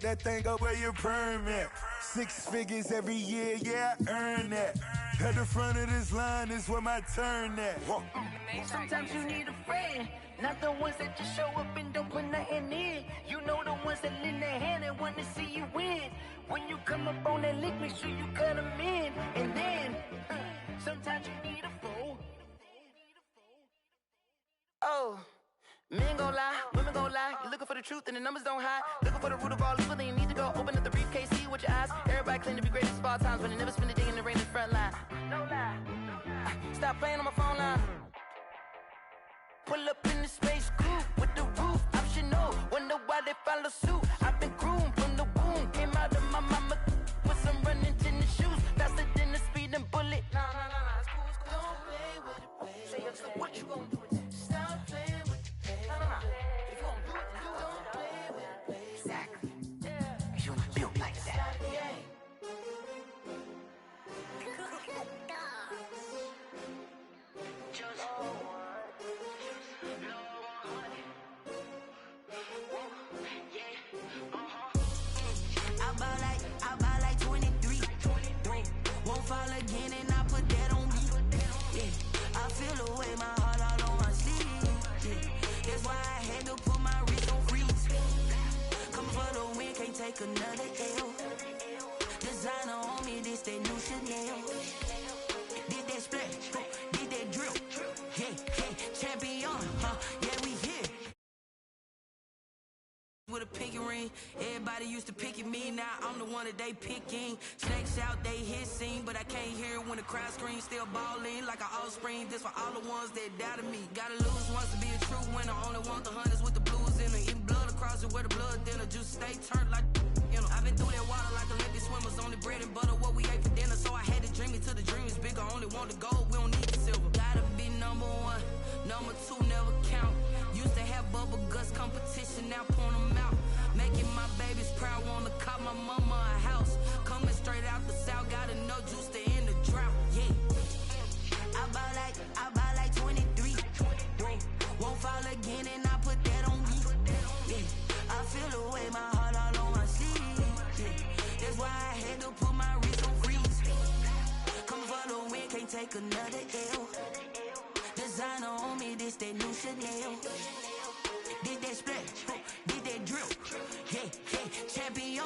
that thing up where your permit. 6 figures every year, yeah, I earn that. At the front of this line is where my turn at. Sometimes you need a friend, not the ones that just show up and don't put nothing in. You know the ones that lend their hand and want to see you win. When you come up on that lick, make sure you cut them in. And then, sometimes you need a fool. Oh, men gon' lie, women gon' lie. You're looking for the truth and the numbers don't hide. Looking for the root of all evil, then you need to go open up the briefcase, see with your eyes. Everybody claim to be great at small times, but they never spend a day in the rain in the front line. No lie. Stop playing on my phone line. Pull up in the space coupe with the roof optional. Wonder why they follow suit. I've been groomed from the womb. Came out of my mama with some running tennis shoes. Faster than the speeding bullet. Nah, it's cool, it's cool. Don't play with it, play. Say so what you gon' do with it? Stop playing with it, play. Nah. If you gon' do it, then do it. Don't play with it, play. Exactly. Yeah. You not built like that. I buy like 23. Won't fall again and I put that on me. Yeah, I feel the way, my heart all on my sleeve. Yeah, that's why I had to put my wrist on freeze. Come for the win, can't take another L. Designer on me, this that new Chanel. Did that splash, did that drill. Yeah, champion, yeah, we here. With a pinky ring, everybody used to pick at me. Now I'm the one that they picking. Snakes out, they hissing, but I can't hear it when the crowd screams. Still balling like an offspring. This for all the ones that doubted me. Gotta lose once to be a true winner. Only want the hunters with the blues in them. Eating blood across it where the blood dinner. Juice stay turned like, you know. I've been through that water like Olympic swimmers. Only bread and butter, what we ate for dinner. So I had to dream it till the dream is bigger. Only want the gold, we don't need the silver. Gotta be number one, number two never count. Used to have bubble guts competition, now point them out. Making my babies proud, wanna cop my mama a house. Coming straight out the south, got enough juice to end the drought. Yeah, I buy like 23. Won't fall again and I put that on me. Yeah, I feel the way, my heart all on my sleeve. Yeah, that's why I had to put my wrist on freeze. Coming for the win, can't take another L. Designer on me, this that new Chanel. Did that splash, did that drill. Yeah, champion,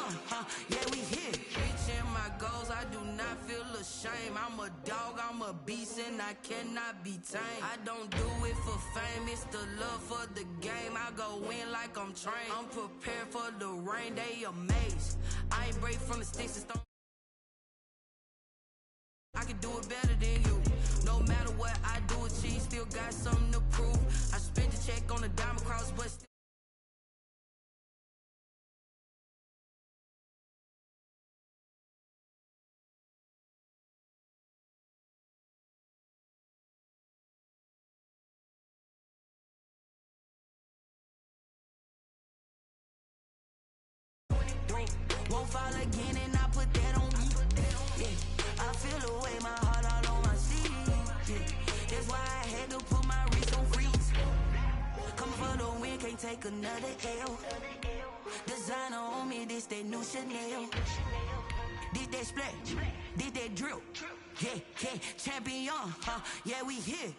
yeah, we here. Reaching my goals, I do not feel ashamed. I'm a dog, I'm a beast, and I cannot be tamed. I don't do it for fame, it's the love for the game. I go in like I'm trained. I'm prepared for the rain, they amazed. I ain't break from the sticks and stones. I can do it better than you. No matter what I do, achieve, still got something to prove. I spent the check on the diamond cross, but still. Won't fall again and I put that on me. Yeah, I feel the way, my heart all on my sleeve. Yeah, that's why I had to put my wrist on freeze. Come for the win, can't take another L. Designer on me, this that new Chanel. Did that splash, did that drill. Yeah, champion, yeah, we here.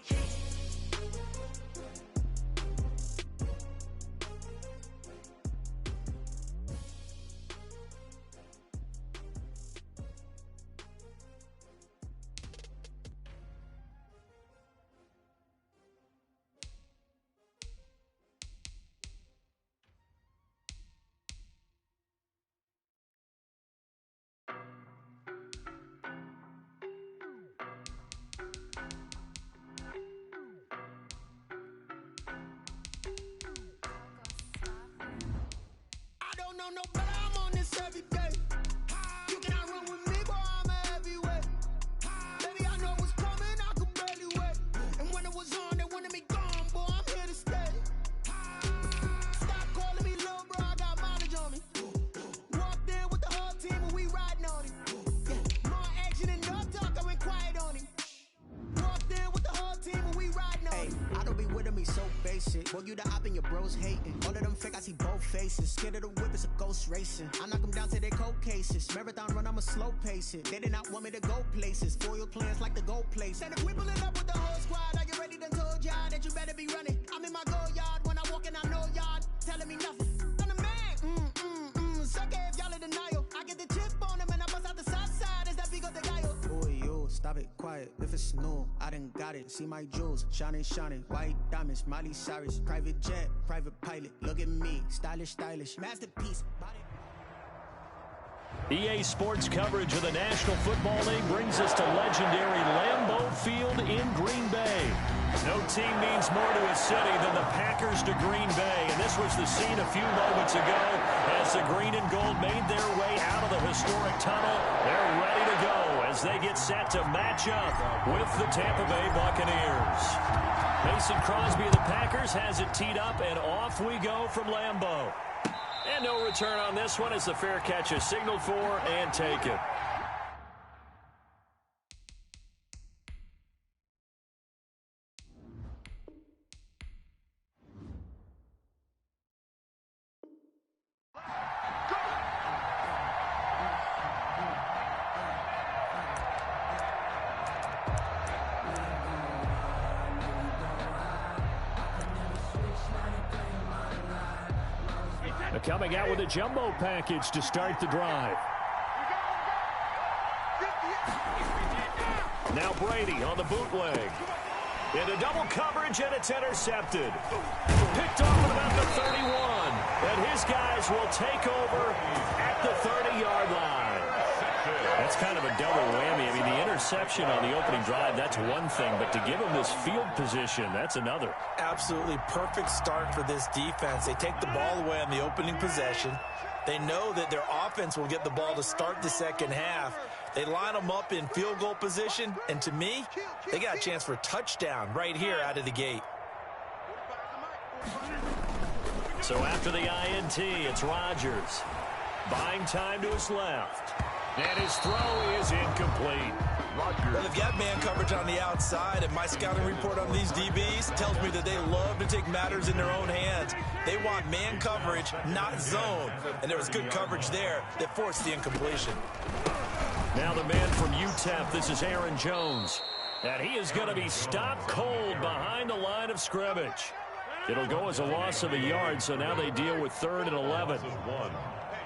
Boy, you the op and your bros hating. All of them fake, I see both faces. Scared of the whip, it's a ghost racing. I knock them down to their cold cases. Marathon run, I'ma slow pace it. They did not want me to go places. Foil plans like the gold place. And if we pulling up with the whole squad, are you ready? Done told y'all that you better be running. I'm in my go yard when I walk in, I know y'all telling me nothing. I'm the man. Suck it if y'all in denial. I get the chip on them and I bust out the south side. Is that big of the guy? Boy, yo, stop it, quiet. If it's no, I done got it. See my jewels, shining, white diamonds, Miley Cyrus, private jet, private pilot. Look at me, stylish, masterpiece. EA Sports coverage of the National Football League brings us to legendary Lambeau Field in Green Bay. No team means more to a city than the Packers to Green Bay, and this was the scene a few moments ago as the green and gold made their way out of the historic tunnel. They're ready to go as they get set to match up with the Tampa Bay Buccaneers. Mason Crosby of the Packers has it teed up, and off we go from Lambeau. And no return on this one as the fair catch is signaled for and taken. Coming out with a jumbo package to start the drive. Now Brady on the bootleg. Into double coverage, and it's intercepted. Picked off at about the 31. And his guys will take over at the 30-yard line. That's kind of a double whammy. I mean, the interception on the opening drive, that's one thing. But to give him this field position, that's another. Absolutely perfect start for this defense. They take the ball away on the opening possession. They know that their offense will get the ball to start the second half. They line them up in field goal position. And to me, they got a chance for a touchdown right here out of the gate. So after the INT, it's Rodgers. Buying time to his left. And his throw is incomplete. Well, they've got man coverage on the outside, and my scouting report on these DBs tells me that they love to take matters in their own hands. They want man coverage, not zone. And there was good coverage there that forced the incompletion. Now the man from UTEP, this is Aaron Jones. And he is going to be stopped cold behind the line of scrimmage. It'll go as a loss of a yard, so now they deal with 3rd and 11.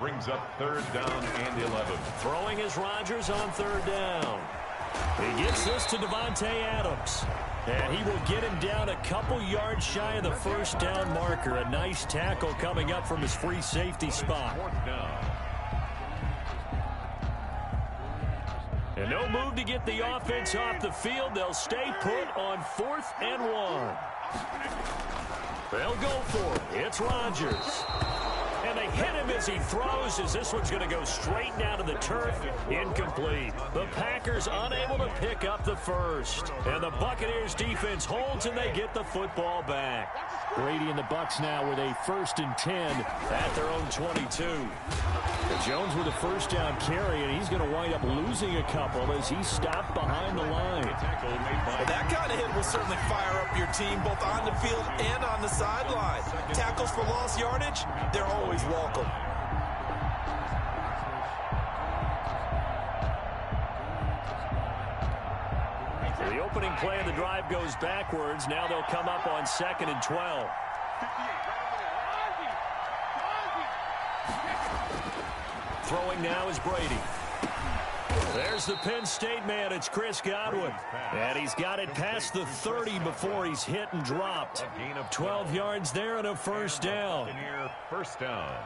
Brings up 3rd down and 11. Throwing is Rodgers on 3rd down. He gets this to Devontae Adams. And he will get him down a couple yards shy of the first down marker. A nice tackle coming up from his free safety spot. 4th down. And no move to get the offense off the field. They'll stay put on 4th and 1. They'll go for it. It's Rodgers. And they hit him as he throws, as this one's going to go straight down to the turf. Incomplete. The Packers unable to pick up the first. And the Buccaneers defense holds, and they get the football back. Brady and the Bucs now with a 1st and 10 at their own 22. Jones with a first down carry, and he's going to wind up losing a couple as he's stopped behind the line. Well, that kind of hit will certainly fire up your team both on the field and on the sideline. Tackles for lost yardage, they're always welcome. The opening play of the drive goes backwards. Now they'll come up on 2nd and 12. Throwing now is Brady. There's the Penn State man. It's Chris Godwin. And he's got it past the 30 before he's hit and dropped. 12 yards there and a first down. First down.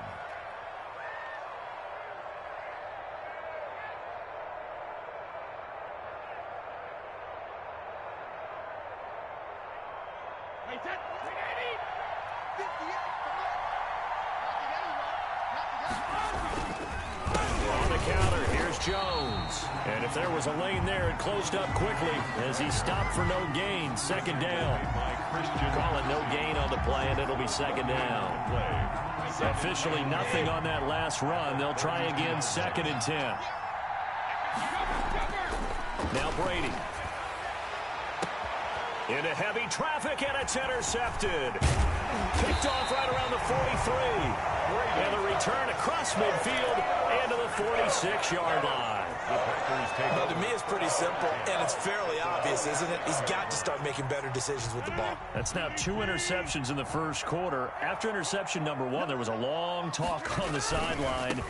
On the counter, here's Jones. And if there was a lane there, it closed up quickly as he stopped for no gain. 2nd down. Call it no gain on the play, and it'll be 2nd down. Officially nothing on that last run. They'll try again, 2nd and 10. Now Brady. Into heavy traffic, and it's intercepted. Picked off right around the 43. And the return across midfield and to the 46-yard line. Well, to me, it's pretty simple, and it's fairly obvious, isn't it? He's got to start making better decisions with the ball. That's now 2 interceptions in the first quarter. After interception number 1, there was a long talk on the sideline,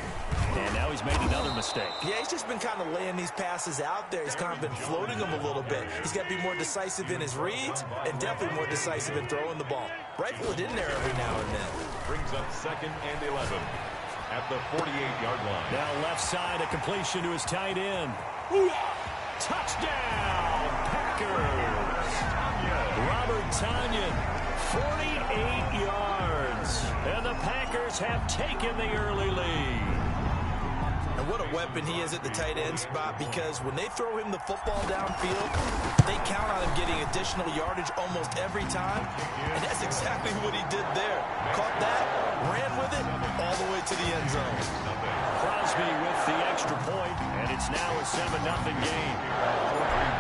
and now he's made another mistake. Yeah, he's just been kind of laying these passes out there. He's kind of been floating them a little bit. He's got to be more decisive in his reads and definitely more decisive in throwing the ball. Rifle it in there every now and then. Brings up 2nd and 11 at the 48-yard line. Now left side, a completion to his tight end. Touchdown, Packers. Robert Tonyan, 48 yards. And the Packers have taken the early lead. And what a weapon he is at the tight end spot, because when they throw him the football downfield, they count on him getting additional yardage almost every time. And that's exactly what he did there. Caught that, ran with it, all the way to the end zone. Crosby with the extra point, and it's now a 7-0 game.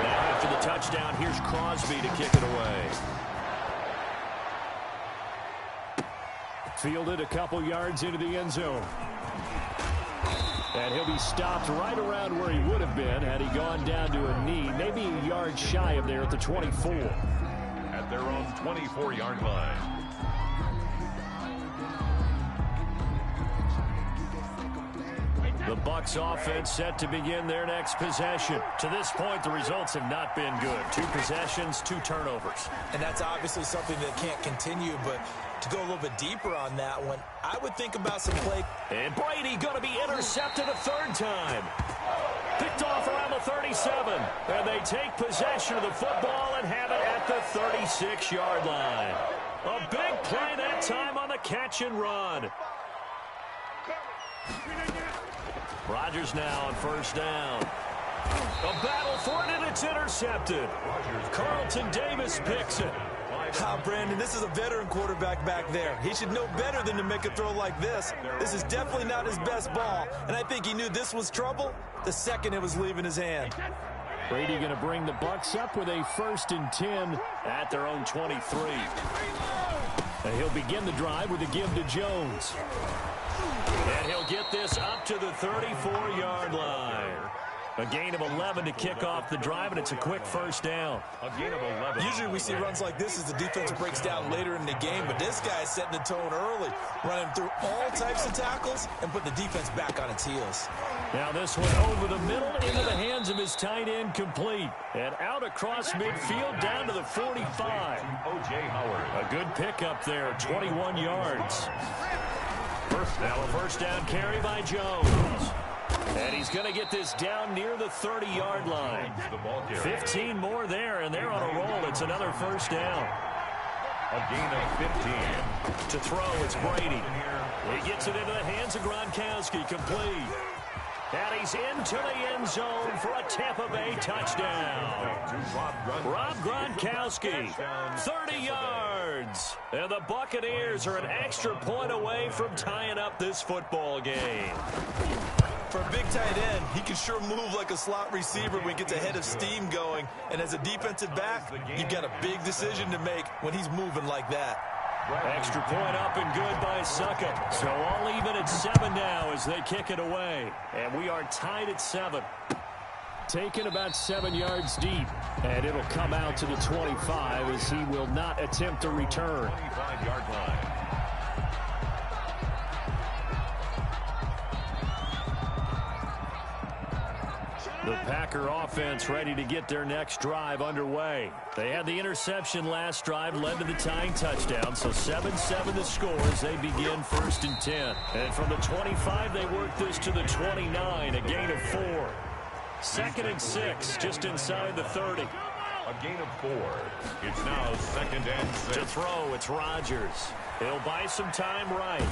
Now after the touchdown, here's Crosby to kick it away. Fielded a couple yards into the end zone. And he'll be stopped right around where he would have been had he gone down to a knee, maybe a yard shy of there at the 24. At their own 24-yard line. The Bucs offense set to begin their next possession. To this point, the results have not been good. 2 possessions, 2 turnovers. And that's obviously something that can't continue, but to go a little bit deeper on that one, I would think about some play. And Brady going to be intercepted a 3rd time. Picked off around the 37. And they take possession of the football and have it at the 36-yard line. A big play that time on the catch and run. Rodgers now on 1st down. A battle for it, and it's intercepted. Carlton Davis picks it. Brandon, this is a veteran quarterback back there. He should know better than to make a throw like this. This is definitely not his best ball, and I think he knew this was trouble the second it was leaving his hand. Brady going to bring the Bucs up with a 1st and 10 at their own 23. And he'll begin the drive with a give to Jones. And he'll get this up to the 34-yard line. A gain of 11 to kick off the drive, and it's a quick 1st down. A gain of 11. Usually we see runs like this as the defense breaks down later in the game, but this guy is setting the tone early, running through all types of tackles and putting the defense back on its heels. Now this one over the middle into the hands of his tight end, complete. And out across midfield down to the 45. O.J. Howard. A good pickup there, 21 yards. Now a 1st down carry by Jones. And he's going to get this down near the 30-yard line. 15 more there, and they're on a roll. It's another 1st down. A gain of 15. To throw, it's Brady. He gets it into the hands of Gronkowski, complete. And he's into the end zone for a Tampa Bay touchdown. Rob Gronkowski, 30 yards. And the Buccaneers are an extra point away from tying up this football game. For a big tight end, he can sure move like a slot receiver when he gets a head of steam going. And as a defensive back, you've got a big decision to make when he's moving like that. Extra point up and good by Suckup. So all even at 7 now as they kick it away. And we are tied at 7. Taken about 7 yards deep. And it'll come out to the 25 as he will not attempt a return. 25-yard line. The Packer offense ready to get their next drive underway. They had the interception last drive, led to the tying touchdown, so 7-7 the score as they begin 1st and 10. And from the 25, they work this to the 29, a gain of 4. 2nd and 6, just inside the 30. A gain of 4. It's now 2nd and 6. To throw, it's Rodgers. He'll buy some time right.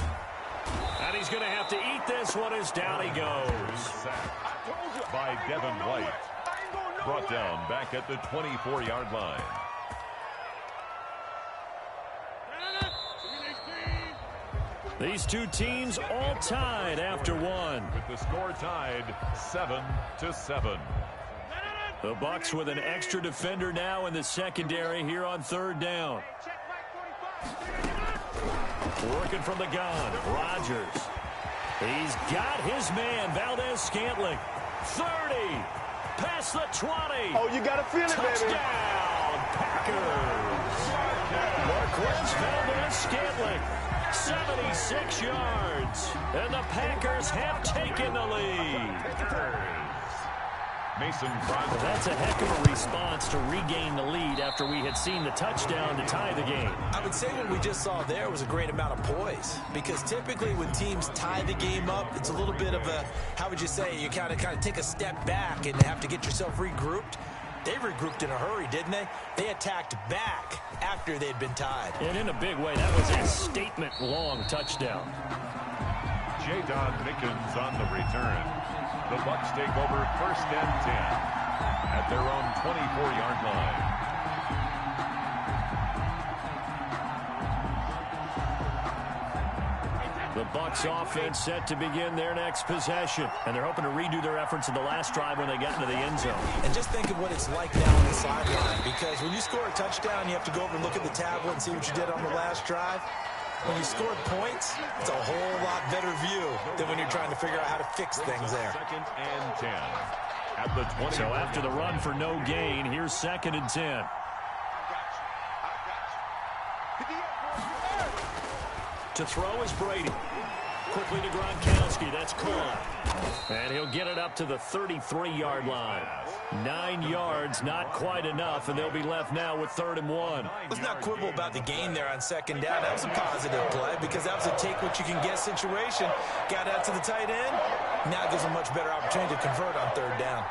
And he's going to have to eat this one as down he goes. By Devin White. Brought down back at the 24-yard line. These two teams all tied after one. With the score tied 7-7. The Bucs with an extra defender now in the secondary here on 3rd down. Working from the gun, Rodgers. He's got his man, Valdez-Scantling. 30, past the 20. Oh, you got to feel it, baby. Touchdown, Packers. Marquez Valdez-Scantling, 76 yards. And the Packers have taken the lead. Mason Crosby. That's a heck of a response to regain the lead after we had seen the touchdown to tie the game. I would say what we just saw there was a great amount of poise, because typically when teams tie the game up, it's a little bit of a, how would you say, you kind of take a step back and have to get yourself regrouped. They regrouped in a hurry, didn't they? They attacked back after they'd been tied. And in a big way, that was a statement-long touchdown. J-Don Mickens on the return. The Bucs take over 1st and 10 at their own 24-yard line. The Bucs offense set to begin their next possession, and they're hoping to redo their efforts in the last drive when they got into the end zone. And just think of what it's like now on the sideline, because when you score a touchdown, you have to go over and look at the tablet and see what you did on the last drive. When you scored points, it's a whole lot better view than when you're trying to figure out how to fix things there. 2nd and 10 at the 20. So after the run for no gain, here's 2nd and 10. To throw is Brady. Quickly to Gronkowski. That's caught. And he'll get it up to the 33-yard line. 9 yards, not quite enough, and they'll be left now with 3rd and 1. Let's not quibble about the gain there on 2nd down. That was a positive play because that was a take-what-you-can-get situation. Got out to the tight end. Now it gives them a much better opportunity to convert on 3rd down.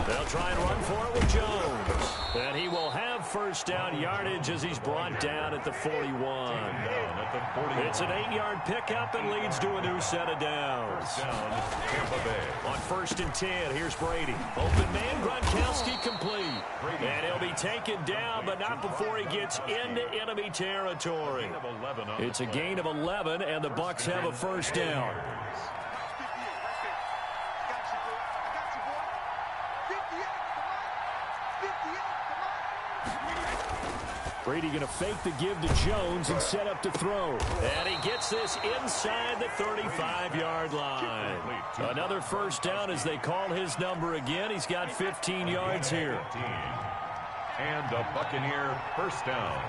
They'll try and run for it with Jones. And he will have 1st down yardage as he's brought down at the 41. It's an 8-yard pickup and leads to a new set of downs. On 1st and 10, here's Brady. Open man, Gronkowski complete. And he'll be taken down, but not before he gets into enemy territory. It's a gain of 11, and the Bucs have a 1st down. Brady going to fake the give to Jones and set up to throw. And he gets this inside the 35-yard line. Another 1st down as they call his number again. He's got 15 yards here. And a Buccaneer 1st down.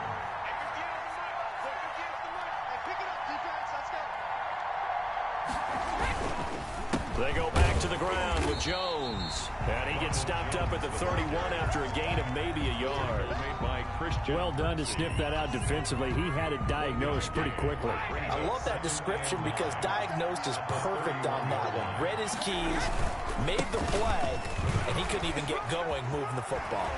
They go back to the ground with Jones. And he gets stopped up at the 31 after a gain of maybe a yard. Well done to sniff that out defensively. He had it diagnosed pretty quickly. I love that description because diagnosed is perfect on that one. Read his keys, made the play, and he couldn't even get going moving the football.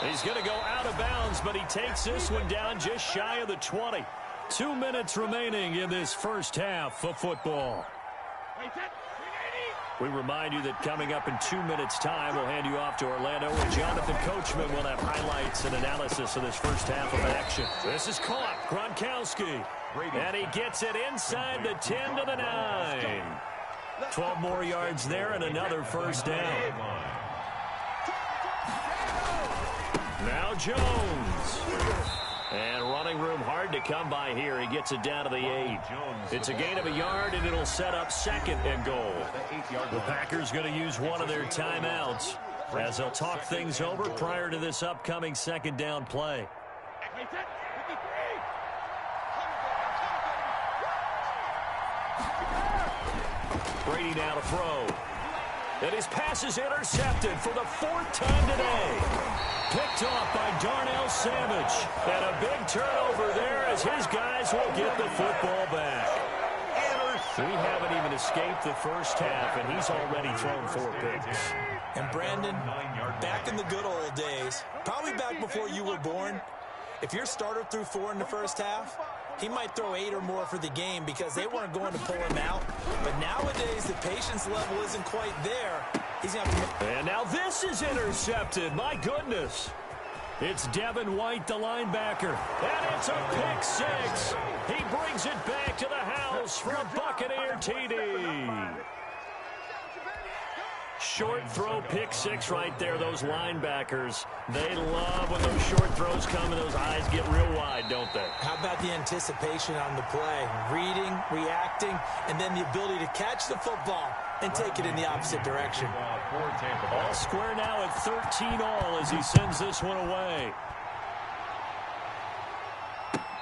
He's going to go out of bounds, but he takes this one down just shy of the 20. 2 minutes remaining in this 1st half of football. We remind you that coming up in 2 minutes' time, we'll hand you off to Orlando, where Jonathan Coachman will have highlights and analysis of this 1st half of action. This is caught. Gronkowski. And he gets it inside the 10 to the 9. 12 more yards there and another 1st down. Now Jones. And running room hard to come by here. He gets it down to the 8. It's a gain of a yard, and it'll set up 2nd and goal. The Packers going to use one of their timeouts as they'll talk things over prior to this upcoming 2nd down play. Brady now to throw. And his pass is intercepted for the 4th time today. Picked off by Darnell Savage. And a big turnover there as his guys will get the football back. We haven't even escaped the 1st half, and he's already thrown 4 picks. And Brandon, back in the good old days, probably back before you were born, if your starter threw 4 in the 1st half, he might throw 8 or more for the game because they weren't going to pull him out. But nowadays, the patience level isn't quite there. He's going to have to... And now this is intercepted. My goodness. It's Devin White, the linebacker. And it's a pick 6. He brings it back to the house for a Buccaneer TD. Short throw, pick six right there. Those linebackers, they love when those short throws come and those eyes get real wide, don't they? How about the anticipation on the play? Reading, reacting, and then the ability to catch the football and take it in the opposite direction. All square now at 13 all as he sends this one away.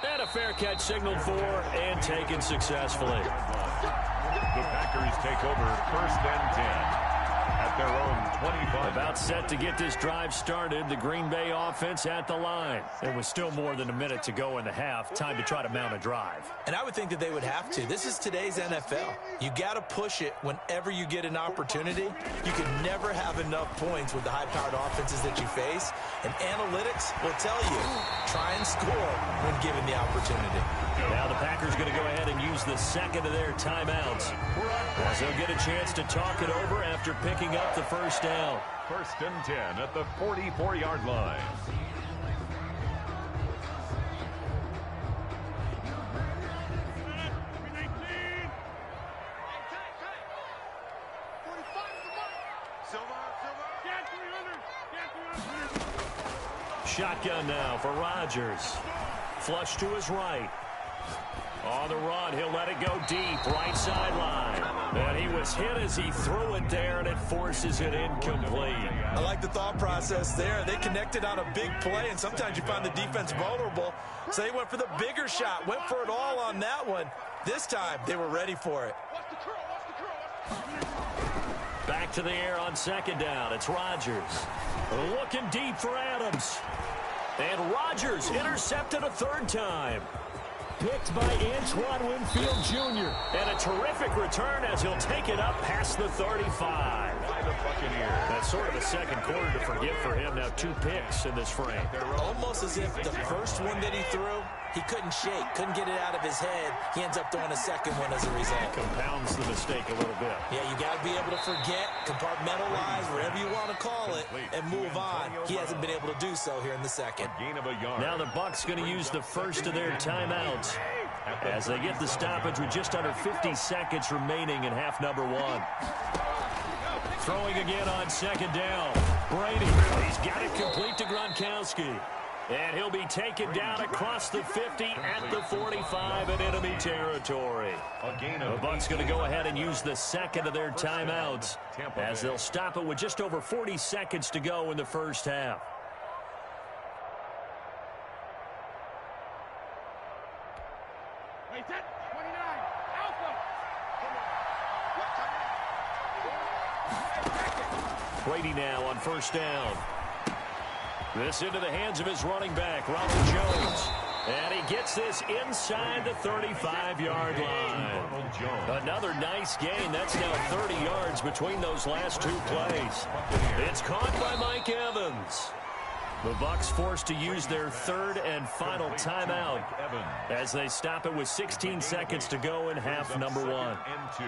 And a fair catch signaled for and taken successfully. The Packers take over 1st and 10. At their own 25. About set to get this drive started. The Green Bay offense at the line. It was still more than a minute to go in the half. Time to try to mount a drive. And I would think that they would have to. This is today's NFL. You got to push it whenever you get an opportunity. You can never have enough points with the high-powered offenses that you face. And analytics will tell you, try and score when given the opportunity. Now the Packers going to go ahead and use the second of their timeouts, as they'll get a chance to talk it over after picking up the first down. 1st and 10 at the 44-yard line. Shotgun now for Rodgers. Flush to his right. On the run, he'll let it go deep, right sideline. And he was hit as he threw it there, and it forces it incomplete. I like the thought process there. They connected on a big play, and sometimes you find the defense vulnerable. So they went for the bigger shot, went for it all on that one. This time, they were ready for it. Back to the air on second down. It's Rodgers. Looking deep for Adams. And Rodgers intercepted a third time. Picked by Antoine Winfield Jr. And a terrific return as he'll take it up past the 35. That's sort of a second quarter to forget for him. Now 2 picks in this frame. Almost as if the first one that he threw, he couldn't shake, couldn't get it out of his head. He ends up throwing a second one as a result. Compounds the mistake a little bit. Yeah, you got to be able to forget, compartmentalize, whatever you want to call it, and move on. He hasn't been able to do so here in the second. Gain of a yard. Now the Bucs going to use the first of their timeouts as they get the stoppage with just under 50 seconds remaining in half number 1. Throwing again on second down. Brady, he's got it complete to Gronkowski. And he'll be taken down across the 50 at the 45 in enemy territory. The Bucs going to go ahead and use the second of their timeouts as they'll stop it with just over 40 seconds to go in the first half. Brady now on first down. This into the hands of his running back, Ronald Jones. And he gets this inside the 35-yard line. Another nice gain. That's now 30 yards between those last 2 plays. It's caught by Mike Evans. The Bucs forced to use their third and final timeout as they stop it with 16 seconds to go in half number 1. And 2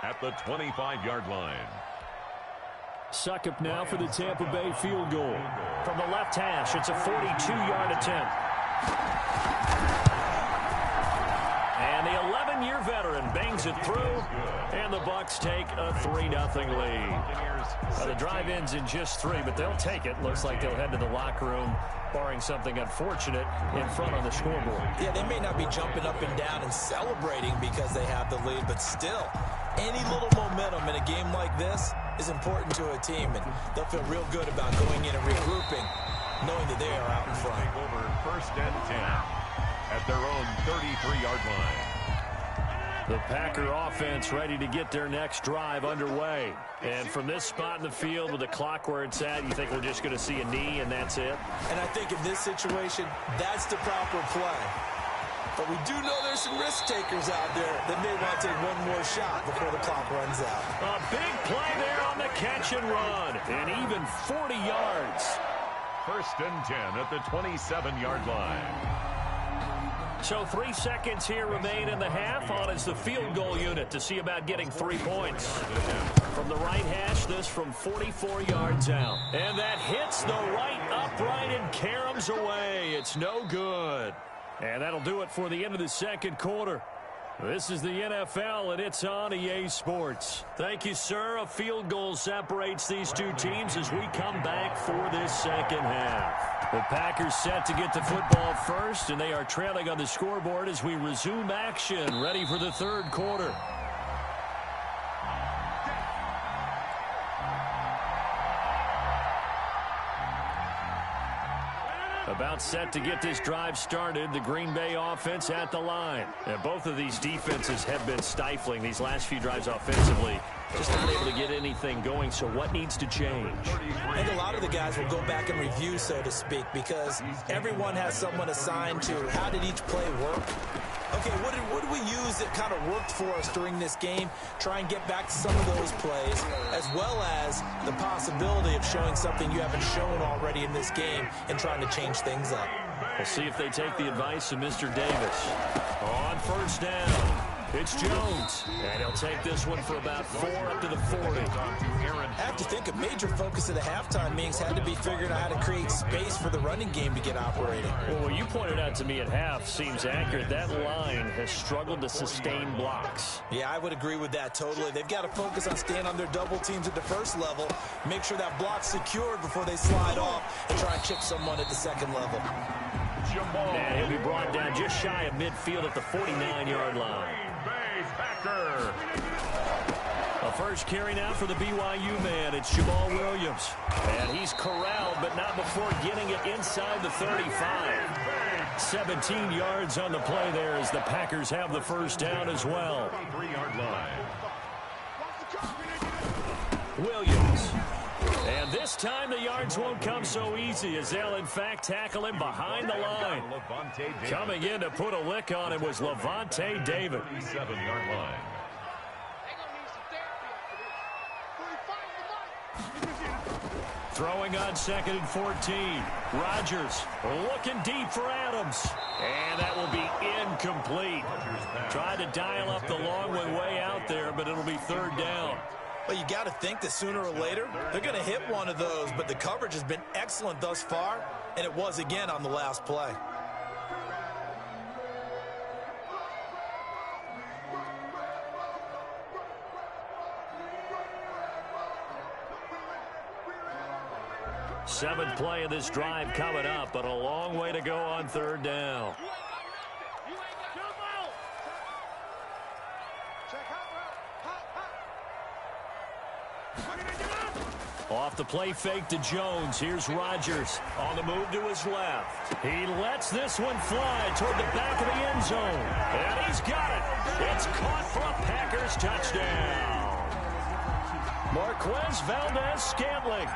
at the 25-yard line. Succop now for the Tampa Bay field goal. From the left hash, it's a 42-yard attempt. And the 11-year veteran bangs it through, and the Bucs take a 3-0 lead. The drive ends in just 3, but they'll take it. Looks like they'll head to the locker room, barring something unfortunate in front on the scoreboard. Yeah, they may not be jumping up and down and celebrating because they have the lead, but still, any little momentum in a game like this is important to a team, and they'll feel real good about going in and regrouping, knowing that they are out in front. Over 1st and 10 at their own 33-yard line. The Packer offense ready to get their next drive underway. And from this spot in the field with the clock where it's at, you think we're just going to see a knee and that's it? And I think in this situation, that's the proper play. But we do know there's some risk takers out there that may want to take one more shot before the clock runs out. A big play there on the catch and run. And even 40 yards. 1st and 10 at the 27-yard line. So 3 seconds here remain in the half on as the field goal unit to see about getting 3 points. From the right hash, this from 44 yards out. And that hits the right upright and caroms away. It's no good. And that'll do it for the end of the second quarter. This is the NFL, and it's on EA Sports. Thank you, sir. A field goal separates these two teams as we come back for this second half. The Packers set to get the football first, and they are trailing on the scoreboard as we resume action, ready for the third quarter. About set to get this drive started, the Green Bay offense at the line. And both of these defenses have been stifling these last few drives offensively. Just not able to get anything going, so what needs to change? I think a lot of the guys will go back and review, so to speak, because everyone has someone assigned to how did each play work. Okay, what did we use that kind of worked for us during this game? Try and get back to some of those plays, as well as the possibility of showing something you haven't shown already in this game and trying to change things up. We'll see if they take the advice of Mr. Davis. On first down, it's Jones. And he'll take this one for about 4 up to the 40. I have to think a major focus of the halftime meetings had to be figuring out how to create space for the running game to get operating. Well, what you pointed out to me at half seems accurate. That line has struggled to sustain blocks. Yeah, I would agree with that totally. They've got to focus on staying on their double teams at the first level, make sure that block's secured before they slide off and try and chip someone at the second level. And he'll be brought down just shy of midfield at the 49-yard line. A first carry now for the BYU man. It's Jamal Williams. And he's corralled, but not before getting it inside the 35. 17 yards on the play there as the Packers have the first down as well. 3-yard line. Williams. And this time the yards won't come so easy as they'll in fact tackle him behind the line. Coming in to put a lick on him was Levante David. 7-yard line. Throwing on 2nd and 14. Rodgers looking deep for Adams. And that will be incomplete. Tried to dial up the long one way out there, but it'll be third down. Well, you got to think that sooner or later they're going to hit one of those, but the coverage has been excellent thus far, and it was again on the last play. Seventh play of this drive coming up, but a long way to go on third down. Off the play fake to Jones. Here's Rodgers on the move to his left. He lets this one fly toward the back of the end zone. And he's got it. It's caught for a Packers touchdown. Marquez Valdez-Scantling.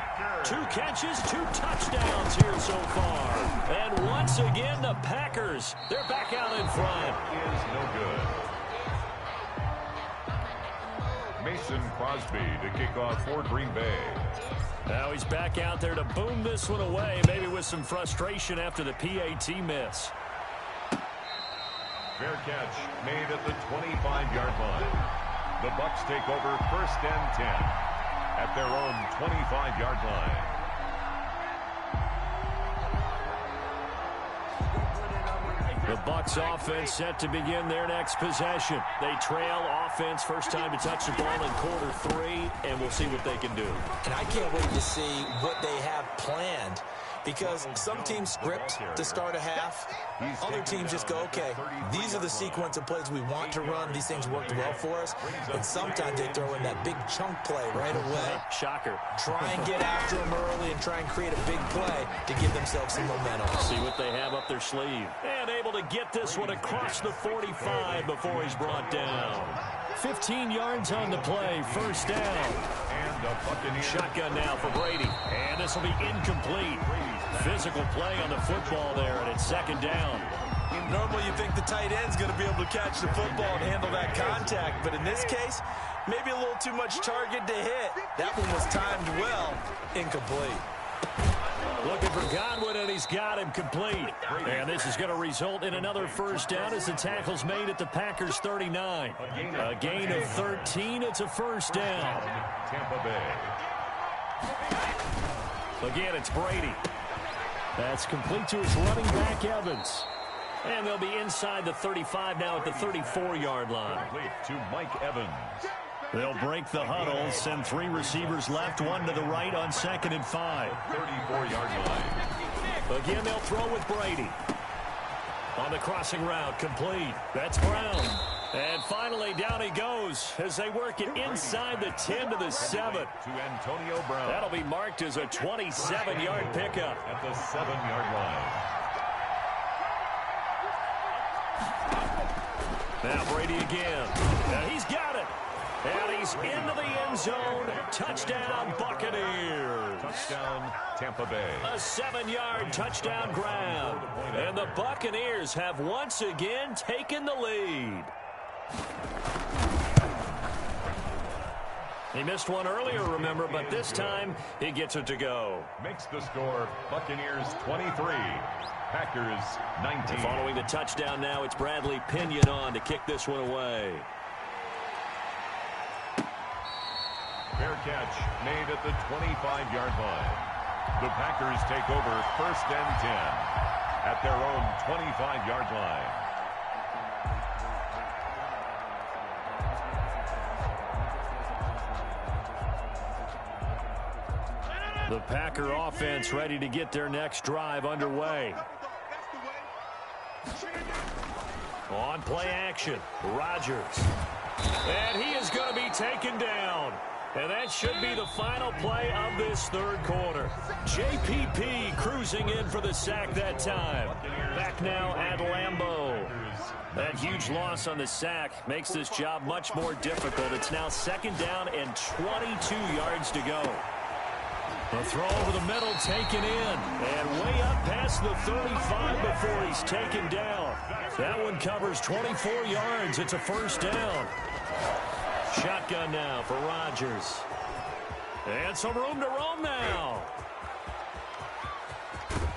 2 catches, 2 touchdowns here so far. And once again, the Packers, they're back out in front. Is no good. Mason Crosby to kick off for Green Bay. Now he's back out there to boom this one away, maybe with some frustration after the PAT miss. Fair catch made at the 25-yard line. The Bucs take over 1st and 10 at their own 25-yard line. The Bucs offense set to begin their next possession. They trail offense, first time to touch the ball in quarter 3, and we'll see what they can do. And I can't wait to see what they have planned, because some teams script to start a half. Other teams just go, okay, these are the sequence of plays we want to run. These things worked well for us. And sometimes they throw in that big chunk play right away. Shocker. Try and get after them early and try and create a big play to give themselves some momentum. See what they have up their sleeve. And able to get this one across the 45 before he's brought down. 15 yards on the play, first down. Shotgun now for Brady. And this will be incomplete. Physical play on the football there, and it's second down. Normally you think the tight end's going to be able to catch the football and handle that contact, but in this case, maybe a little too much target to hit. That one was timed well, incomplete. Looking for Godwin, and he's got him complete. And this is going to result in another first down as the tackle's made at the Packers 39. A gain of 13, it's a first down. Tampa Bay. Again, it's Brady. That's complete to his running back, Evans. And they'll be inside the 35 now at the 34-yard line. To Mike Evans. They'll break the huddle, send 3 receivers left, 1 to the right on 2nd and 5. 34-yard line. Again, they'll throw with Brady. On the crossing route, complete. That's Brown. And finally, down he goes as they work it inside the 10 to the 7. To Antonio Brown. That'll be marked as a 27-yard pickup. At the 7-yard line. Now Brady again. And he's got it. And he's into the end zone. Touchdown, Buccaneers. Touchdown, Tampa Bay. A 7-yard touchdown grab. And the Buccaneers have once again taken the lead. He missed one earlier, remember, but this time he gets it to go. Makes the score Buccaneers 23, Packers 19. Following the touchdown now, it's Bradley Pinion on to kick this one away. Fair catch made at the 25-yard line. The Packers take over 1st and 10 at their own 25-yard line. The Packer offense ready to get their next drive underway. On play action, Rodgers. And he is going to be taken down. And that should be the final play of this 3rd quarter. JPP cruising in for the sack that time. Back now at Lambeau. That huge loss on the sack makes this job much more difficult. It's now 2nd down and 22 yards to go. The throw over the middle taken in. And way up past the 35 before he's taken down. That one covers 24 yards. It's a 1st down. Shotgun now for Rodgers. And some room to roam now.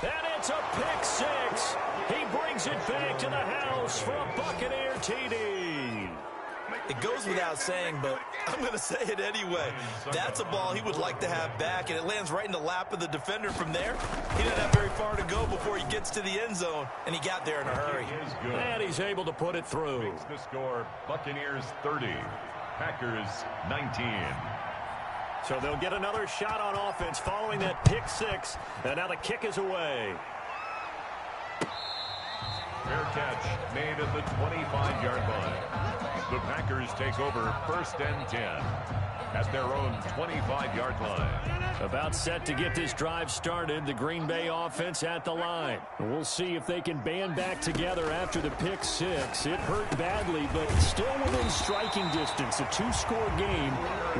And it's a pick 6. He brings it back to the house for a Buccaneer TD. It goes without saying, but I'm going to say it anyway. That's a ball he would like to have back, and it lands right in the lap of the defender from there. He didn't have very far to go before he gets to the end zone, and he got there in a hurry. And he's able to put it through. Makes the score Buccaneers 30, Packers 19. So they'll get another shot on offense following that pick 6, and now the kick is away. Fair catch made at the 25-yard line. The Packers take over 1st and 10 at their own 25-yard line. About set to get this drive started. The Green Bay offense at the line. We'll see if they can band back together after the pick 6. It hurt badly, but still within striking distance. A 2-score game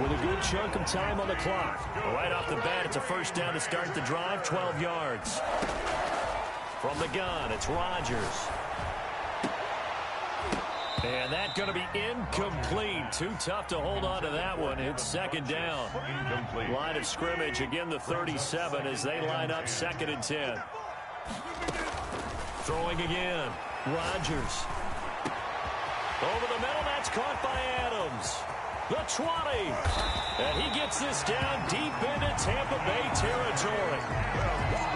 with a good chunk of time on the clock. Right off the bat, it's a 1st down to start the drive, 12 yards. From the gun, it's Rodgers. And that's going to be incomplete. Too tough to hold on to that one. It's 2nd down. Incomplete. Line of scrimmage again, the 37 as they line up 2nd and 10. Throwing again. Rodgers. Over the middle, that's caught by Adams. The 20. And he gets this down deep into Tampa Bay territory.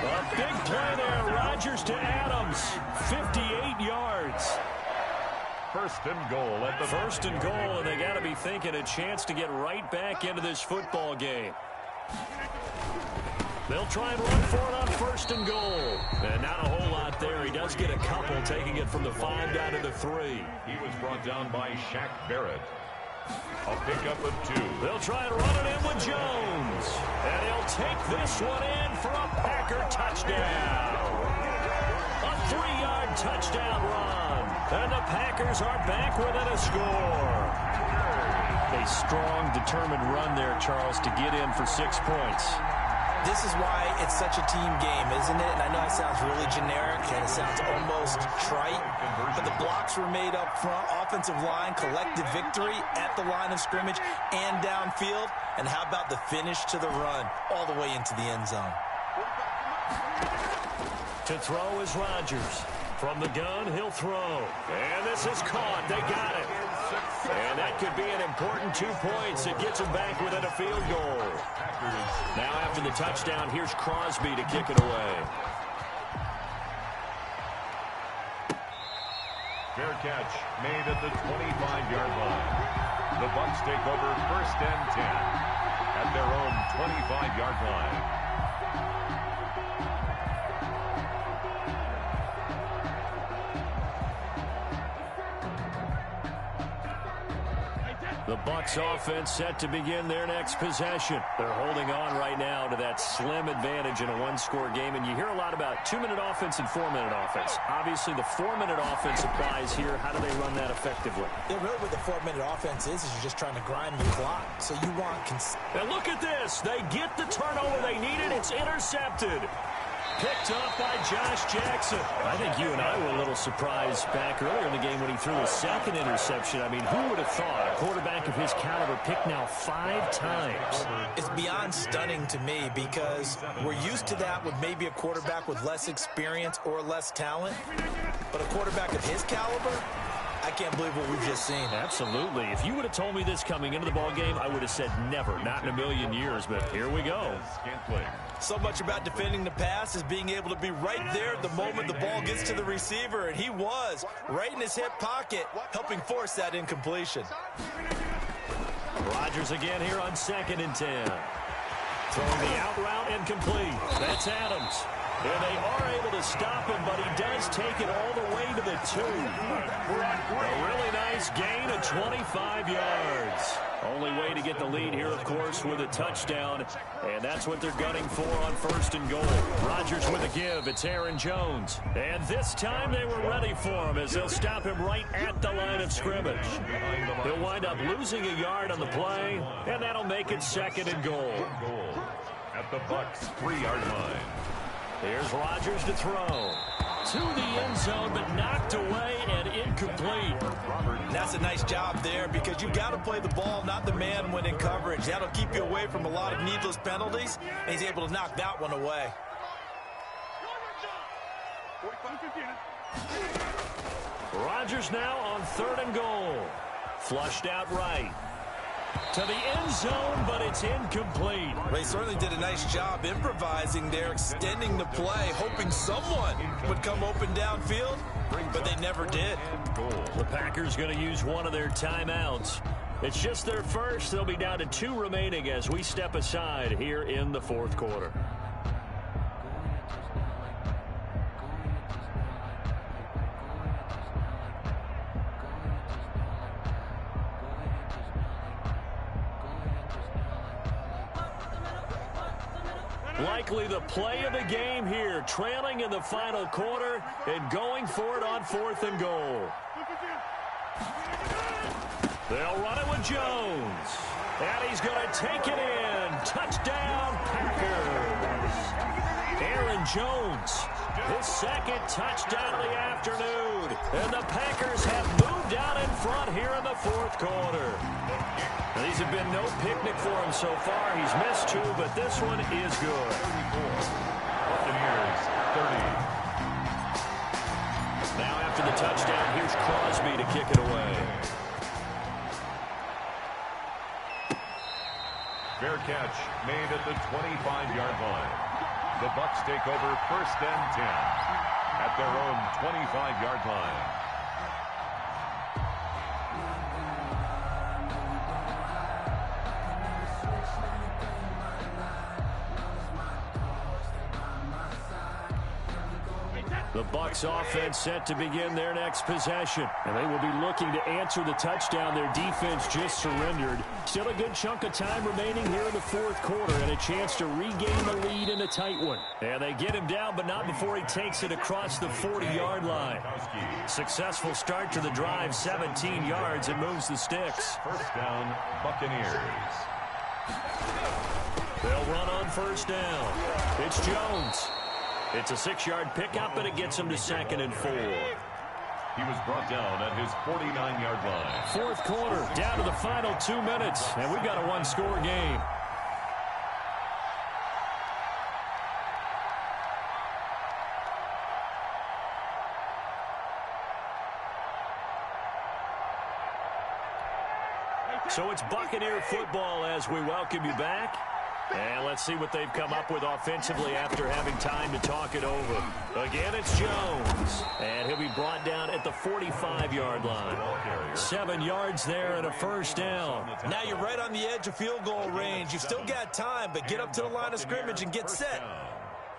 A big play there. Rodgers to Adams. 58 yards. 1st and goal at the 1st and goal, and they got to be thinking a chance to get right back into this football game. They'll try and run for it on 1st and goal. And not a whole lot there. He does get a couple, taking it from the 5 down to the 3. He was brought down by Shaq Barrett. A pickup of 2. They'll try and run it in with Jones. And he'll take this one in for a Packer touchdown. A 3-yard touchdown run. And the Packers are back within a score. A strong, determined run there, Charles, to get in for 6 points. This is why it's such a team game, isn't it? And I know it sounds really generic and it sounds almost trite, but the blocks were made up front, offensive line, collective victory at the line of scrimmage and downfield. And how about the finish to the run all the way into the end zone? To throw is Rodgers. From the gun, he'll throw. And this is caught. They got it. And that could be an important 2 points. It gets them back within a field goal. Now after the touchdown, here's Crosby to kick it away. Fair catch made at the 25-yard line. The Bucs take over 1st and 10 at their own 25-yard line. The Bucs offense set to begin their next possession. They're holding on right now to that slim advantage in a one-score game, and you hear a lot about 2-minute offense and 4-minute offense. Obviously, the 4-minute offense applies here. How do they run that effectively? Yeah, really what the 4-minute offense is you're just trying to grind the clock. So you want... And look at this. They get the turnover they needed. It's intercepted. Picked off by Josh Jackson. I think you and I were a little surprised back earlier in the game when he threw his second interception. I mean, who would have thought a quarterback of his caliber picked now 5 times? It's beyond stunning to me because we're used to that with maybe a quarterback with less experience or less talent. But a quarterback of his caliber, I can't believe what we've just seen. Absolutely. If you would have told me this coming into the ballgame, I would have said never, not in a million years. But here we go. So much about defending the pass is being able to be right there at the moment the ball gets to the receiver, and he was right in his hip pocket, helping force that incompletion. Rodgers again here on 2nd and 10. Throwing the out route incomplete. That's Adams. And they are able to stop him, but he does take it all the way to the 2. A really nice gain of 25 yards. Only way to get the lead here, of course, with a touchdown. And that's what they're gunning for on 1st and goal. Rodgers with a give. It's Aaron Jones. And this time they were ready for him as they'll stop him right at the line of scrimmage. He'll wind up losing a yard on the play, and that'll make it 2nd and goal. At the Bucs' 3-yard line. Here's Rodgers to throw. To the end zone, but knocked away and incomplete. That's a nice job there because you've got to play the ball, not the man when in coverage. That'll keep you away from a lot of needless penalties, and he's able to knock that one away. Rodgers now on 3rd and goal. Flushed out right. To the end zone, but it's incomplete. They certainly did a nice job improvising there, extending the play, hoping someone would come open downfield, but they never did. The Packers going to use one of their timeouts. It's just their first. They'll be down to 2 remaining as we step aside here in the 4th quarter. Likely the play of the game here, trailing in the final quarter and going for it on 4th and goal. They'll run it with Jones. And he's going to take it in. Touchdown, Packers. Aaron Jones, his 2nd touchdown of the afternoon. And the Packers have moved out in front here in the 4th quarter. Now, these have been no picnic for him so far. He's missed 2, but this one is good. 34. Buccaneers, 30. Now after the touchdown, here's Crosby to kick it away. Fair catch made at the 25-yard line. The Bucs take over 1st and 10 at their own 25-yard line. The Bucs offense set to begin their next possession. And they will be looking to answer the touchdown their defense just surrendered. Still a good chunk of time remaining here in the 4th quarter and a chance to regain the lead in a tight one. And they get him down, but not before he takes it across the 40-yard line. Successful start to the drive, 17 yards, and moves the sticks. 1st down, Buccaneers. They'll run on 1st down. It's Jones. It's a 6-yard pickup, and it gets him to 2nd and 4. He was brought down at his 49-yard line. 4th quarter, down to the final 2 minutes, and we've got a 1-score game. So it's Buccaneer football as we welcome you back. And let's see what they've come up with offensively after having time to talk it over. Again, it's Jones. And he'll be brought down at the 45-yard line. 7 yards there and a first down. Now you're right on the edge of field goal range. You've still got time, but get up to the line of scrimmage and get set.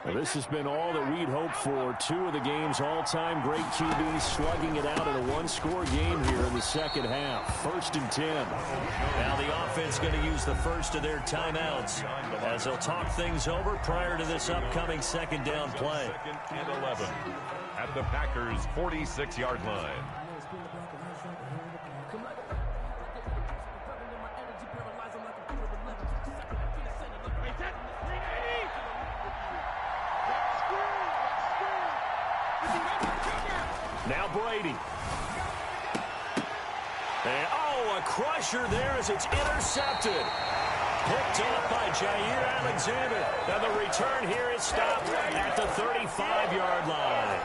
Well, this has been all that we'd hoped for. 2 of the game's all-time great QBs slugging it out in a one-score game here in the second half. 1st and 10. Now the offense going to use the first of their timeouts as they'll talk things over prior to this upcoming second down play. 2nd and 11 at the Packers' 46-yard line. Now Brady. And, oh, a crusher there as it's intercepted. Picked off by Jair Alexander. And the return here is stopped at the 35-yard line.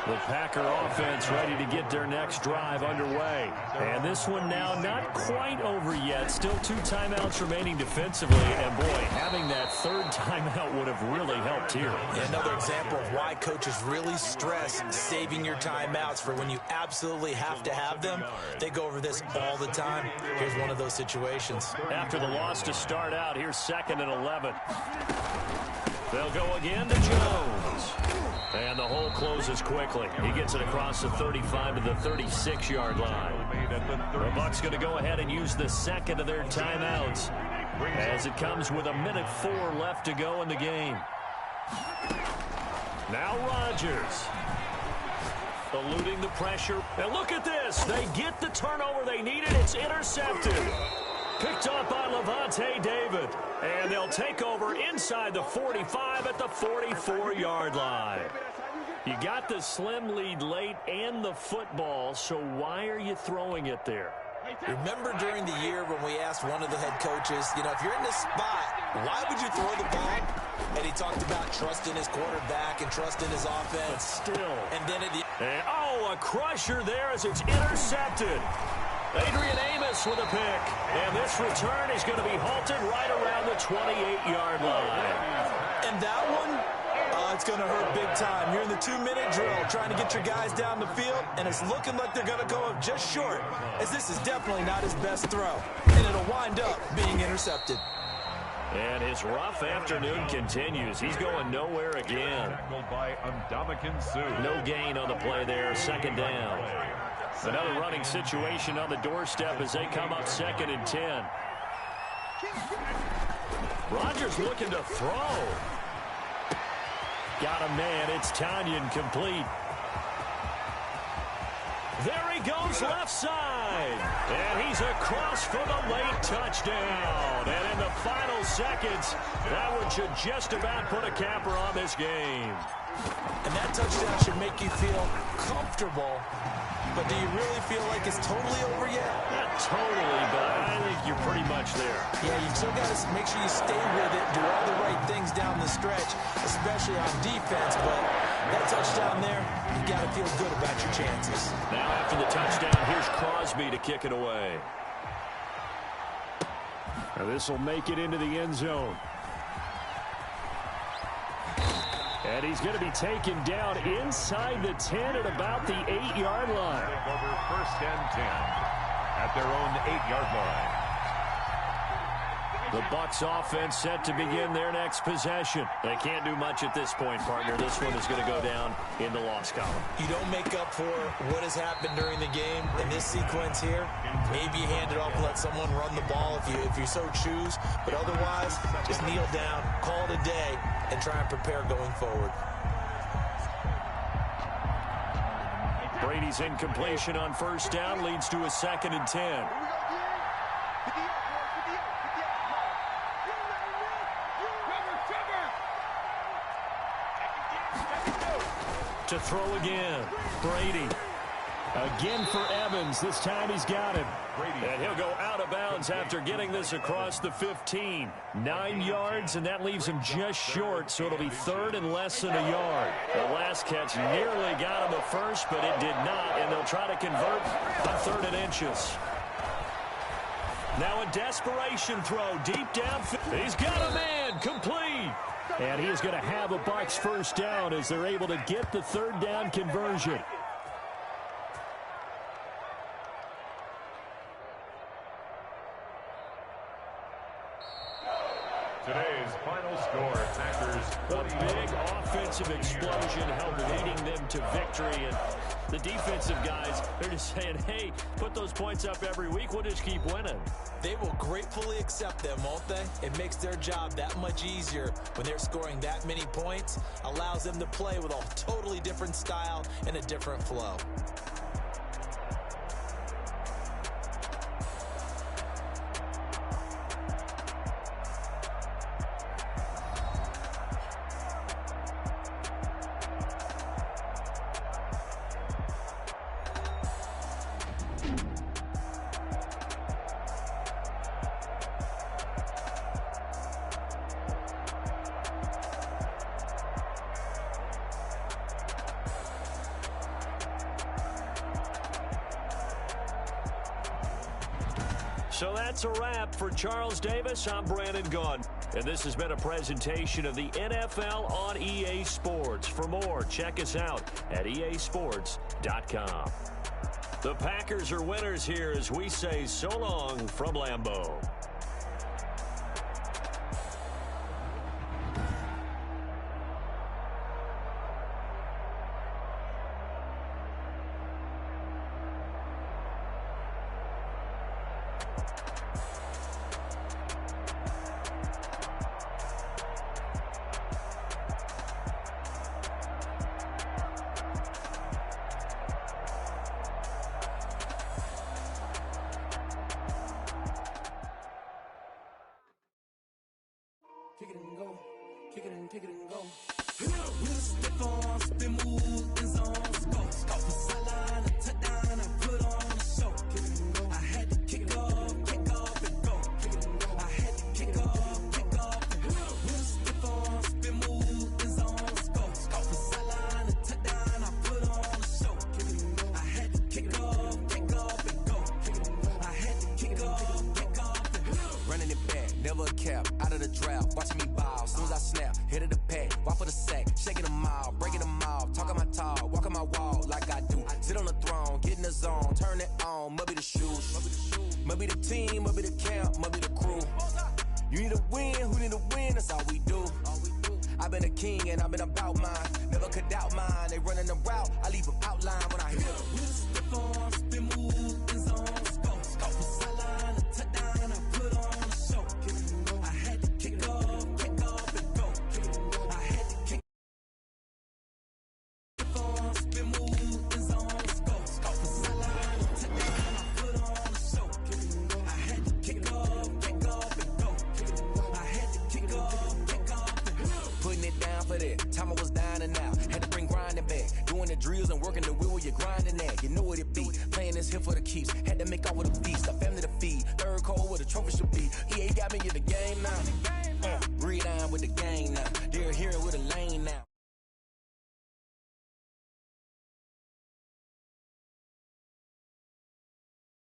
The Packer offense ready to get their next drive underway. And this one now not quite over yet. Still 2 timeouts remaining defensively. And, boy, having that 3rd timeout would have really helped here. Another example of why coaches really stress saving your timeouts for when you absolutely have to have them. They go over this all the time. Here's one of those situations. After the loss to start out, here's 2nd and 11. They'll go again to Jones. And the hole closes quickly. He gets it across the 35 to the 36-yard line. The Bucs going to go ahead and use the 2nd of their timeouts as it comes with 1:04 left to go in the game. Now Rodgers. Eluding the pressure. And look at this. They get the turnover they needed. It's intercepted. Picked off by Levante David. And they'll take over inside the 45 at the 44-yard line. You got the slim lead late and the football, so why are you throwing it there? Remember during the year when we asked one of the head coaches, if you're in this spot, why would you throw the ball? And he talked about trusting his quarterback and trusting his offense. But still. And then a crusher there as it's intercepted. Adrian Amos with a pick. And this return is going to be halted right around the 28-yard line. And that one, it's going to hurt big time. You're in the 2-minute drill trying to get your guys down the field, and it's looking like they're going to go up just short, as this is definitely not his best throw. And it'll wind up being intercepted. And his rough afternoon continues. He's going nowhere again. By no gain on the play there. 2nd down. Another running situation on the doorstep as they come up 2nd and 10. Rodgers looking to throw. Got a man. It's Tanyan complete. There he goes left side. And he's across for the late touchdown. And in the final seconds, that one should just about put a capper on this game. And that touchdown should make you feel comfortable. But do you really feel like it's totally over yet? Not totally, but I think you're pretty much there. Yeah, you've still got to make sure you stay with it, do all the right things down the stretch, especially on defense. But that touchdown there, you got to feel good about your chances. Now after the touchdown, here's Crosby to kick it away. Now this will make it into the end zone. And he's going to be taken down inside the 10 at about the 8-yard line. Over 1st and 10 at their own 8-yard line. The Bucs offense set to begin their next possession. They can't do much at this point, partner. This one is going to go down in the loss column. You don't make up for what has happened during the game in this sequence here. Maybe you hand it off and let someone run the ball if you so choose. But otherwise, just kneel down, call it a day, and try and prepare going forward. Brady's incompletion on 1st down leads to a 2nd and 10. To throw again. Brady. Again for Evans. This time he's got him. And he'll go out of bounds after getting this across the 15. 9 yards, and that leaves him just short, so it'll be 3rd and less than a yard. The last catch nearly got him a first, but it did not, and they'll try to convert on 3rd and inches. Now a desperation throw deep down. He's got a man, complete. And he is going to have a Bucs first down as they're able to get the third down conversion. Today's final score, Packers 20. A big offensive explosion helped leading them to victory. And the defensive guys, they're just saying, hey, put those points up every week. We'll just keep winning. They will gratefully accept them, won't they? It makes their job that much easier when they're scoring that many points. Allows them to play with a totally different style and a different flow. So that's a wrap for Charles Davis. I'm Brandon Gunn. And this has been a presentation of the NFL on EA Sports. For more, check us out at easports.com. The Packers are winners here as we say so long from Lambeau. Kick it and go. Kick it and kick it and go. With a stiff arm, spin move, in zone, scope. Scope for sideline, a touchdown, I put on a show. Kick it and go. I had to kick off and go. Kick it and go. I had to kick off and go. With a stiff arm, spin move, in zone, scope. Scope for sideline, a touchdown, I put on a show. Kick it and go. I had to kick off and go. Kick it and go. I had to kick off and go. Running it back, never a cap, out of the draft, watching me ball, soon as I snap, hit of the pack, walk for the sack, shaking them all, breaking them all, talking my talk, walking my wall like I do, sit on the throne, get in the zone, turn it on, must be the shoes, must be the team, must be the camp, must be the crew, you need a win, who need a win, that's all we do, I've been a king and I've been about mine, never could doubt mine, they running the route, I leave them outline when I hit them. With a stiff arm, spin move, in zone, scope, scope for sideline, a touchdown, I put on a show. Kick it and go. I had to kick off and go. Kick it and go. I had to kick off, spin move, in zone, scope, scope for sideline, a touchdown, I put on a show. Kick it and go. I had to kick off and go. Kick it and go. I had to kick off and go. Putting it down for that. Time I was down and out. Had to bring grinding back. Doing the drills and working the wheel where you're grinding at. You know what it be. Playing this here for the keeps. Had to make off with a feast. A family to feed. Third cold where the trophy should be. EA got me in the game now.